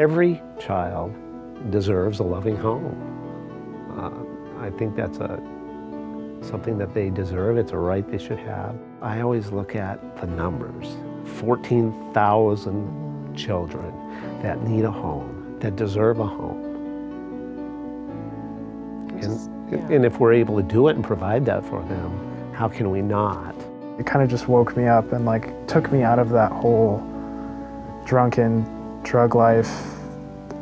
Every child deserves a loving home. I think that's something that they deserve. It's a right they should have. I always look at the numbers. 14,000 children that need a home, that deserve a home. And if we're able to do it and provide that for them, how can we not? It kind of just woke me up and like took me out of that whole drunken drug life,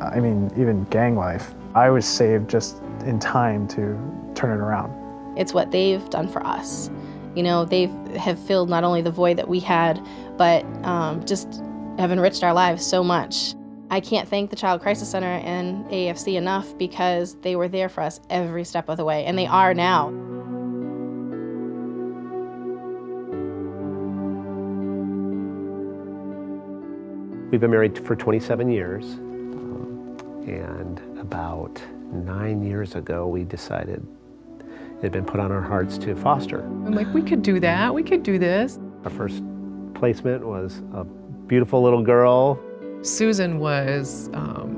I mean, even gang life. I was saved just in time to turn it around. It's what they've done for us. You know, they have filled not only the void that we had, but just have enriched our lives so much. I can't thank the Child Crisis Center and AAFC enough because they were there for us every step of the way, and they are now. We've been married for 27 years, and about 9 years ago we decided it had been put on our hearts to foster. I'm like, we could do that, we could do this. Our first placement was a beautiful little girl. Susan was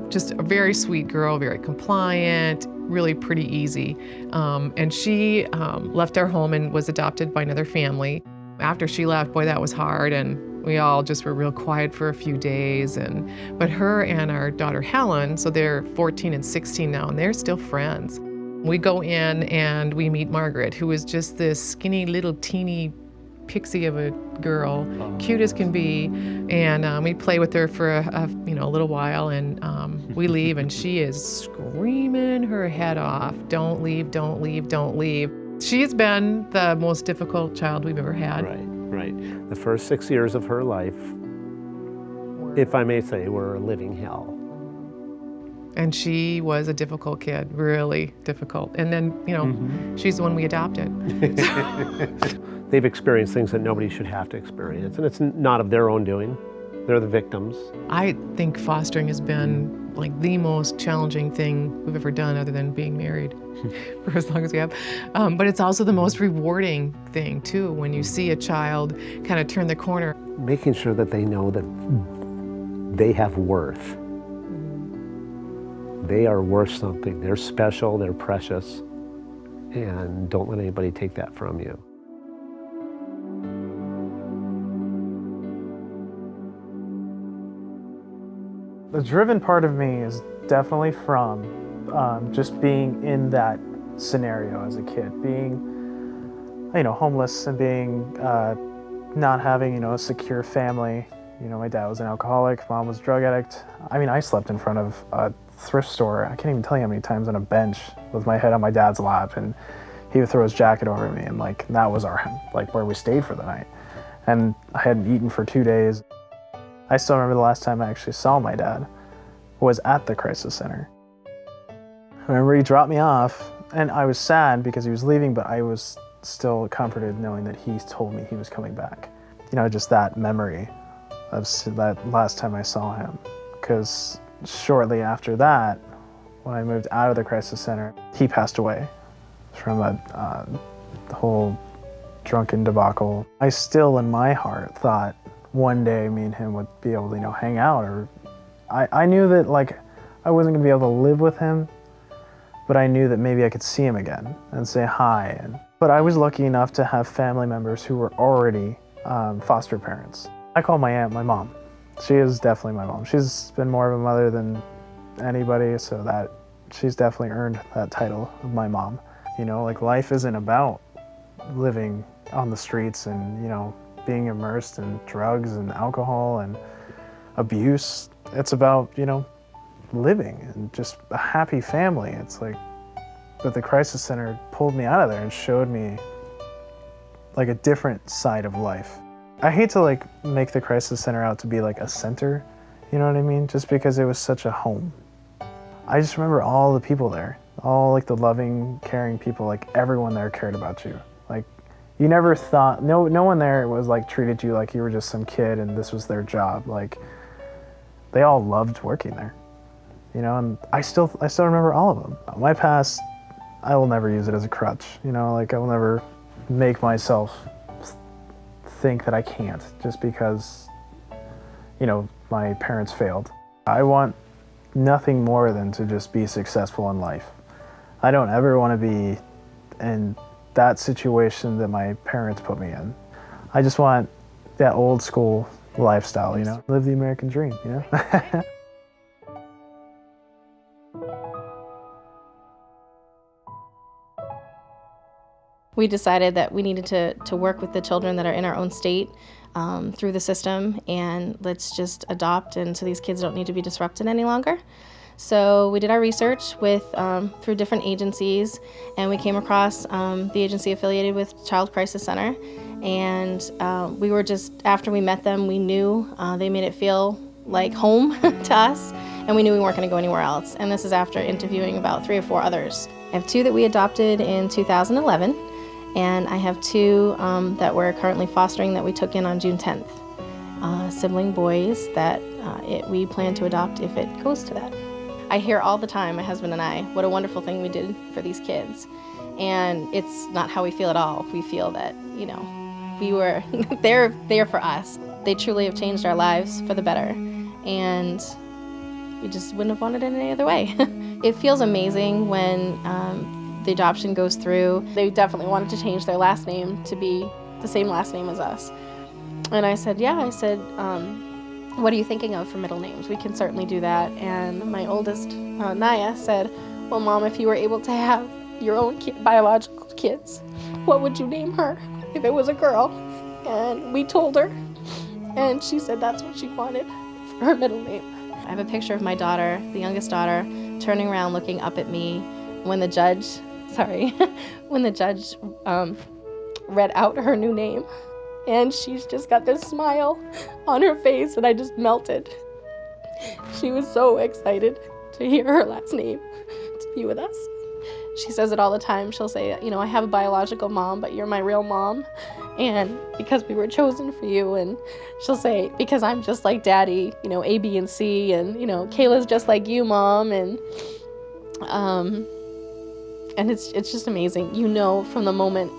just a very sweet girl, very compliant, really pretty easy. And she left our home and was adopted by another family. After she left, boy, that was hard, and we all just were real quiet for a few days. But her and our daughter Helen, so they're 14 and 16 now, and they're still friends. We go in and we meet Margaret, who is just this skinny little teeny pixie of a girl, cute as can be, and we play with her for a little while, and we leave, and she is screaming her head off, "Don't leave, don't leave, don't leave." She's been the most difficult child we've ever had. Right. The first 6 years of her life, if I may say, were a living hell. And she was a difficult kid, really difficult. And then, she's the one we adopted. They've experienced things that nobody should have to experience, and it's not of their own doing. They're the victims. I think fostering has been like the most challenging thing we've ever done other than being married for as long as we have. But it's also the most rewarding thing too, when you see a child kind of turn the corner. Making sure that they know that they have worth. They are worth something. They're special, they're precious, and don't let anybody take that from you. The driven part of me is definitely from just being in that scenario as a kid, being, homeless and being not having, a secure family. My dad was an alcoholic, mom was a drug addict. I mean, I slept in front of a thrift store. I can't even tell you how many times on a bench with my head on my dad's lap, and he would throw his jacket over me, and that was where we stayed for the night. And I hadn't eaten for 2 days. I still remember the last time I actually saw my dad was at the crisis center. I remember he dropped me off, and I was sad because he was leaving, but I was still comforted knowing that he told me he was coming back. Just that memory of that last time I saw him. Because shortly after that, when I moved out of the crisis center, he passed away from the whole drunken debacle. I still, in my heart, thought one day me and him would be able to, hang out. Or I knew that I wasn't gonna be able to live with him, but I knew that maybe I could see him again and say hi. But I was lucky enough to have family members who were already foster parents. I call my aunt my mom. She is definitely my mom. She's been more of a mother than anybody, so that she's definitely earned that title of my mom. Life isn't about living on the streets and, being immersed in drugs and alcohol and abuse. It's about, living and just a happy family. It's but the crisis center pulled me out of there and showed me a different side of life. I hate to make the crisis center out to be a center, you know what I mean? Just because it was such a home. I just remember all the people there, all the loving, caring people, everyone there cared about you. You never thought, no one there was treated you like you were just some kid and this was their job. They all loved working there, and I still remember all of them. My past, I will never use it as a crutch, I will never make myself think that I can't just because, my parents failed. I want nothing more than to just be successful in life. I don't ever want to be in that situation that my parents put me in. I just want that old school lifestyle, you know, live the American dream, you know. We decided that we needed to work with the children that are in our own state through the system, and let's just adopt, and so these kids don't need to be disrupted any longer. So we did our research with through different agencies, and we came across the agency affiliated with Child Crisis Center, and we were just, after we met them, we knew they made it feel like home to us, and we knew we weren't going to go anywhere else. And this is after interviewing about 3 or 4 others. I have 2 that we adopted in 2011, and I have 2 that we're currently fostering that we took in on June 10th. Sibling boys that we plan to adopt if it goes to that. I hear all the time, my husband and I, what a wonderful thing we did for these kids. And it's not how we feel at all. We feel that, you know, we were they're there for us. They truly have changed our lives for the better. And we just wouldn't have wanted it any other way. It feels amazing when the adoption goes through. They definitely wanted to change their last name to be the same last name as us. And I said, yeah, what are you thinking of for middle names? We can certainly do that. And my oldest, Naya, said, well, Mom, if you were able to have your own biological kids, what would you name her if it was a girl? And we told her, and she said that's what she wanted for her middle name. I have a picture of my daughter, the youngest daughter, turning around looking up at me when the judge, read out her new name. And she's just got this smile on her face, and I just melted. She was so excited to hear her last name, to be with us. She says it all the time. She'll say, you know, I have a biological mom, but you're my real mom. And because we were chosen for you. And she'll say, because I'm just like Daddy, you know, A, B, and C. And, you know, Kayla's just like you, Mom. And it's just amazing. You know from the moment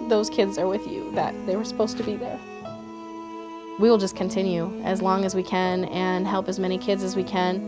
those kids are with you that they were supposed to be there. We will just continue as long as we can and help as many kids as we can.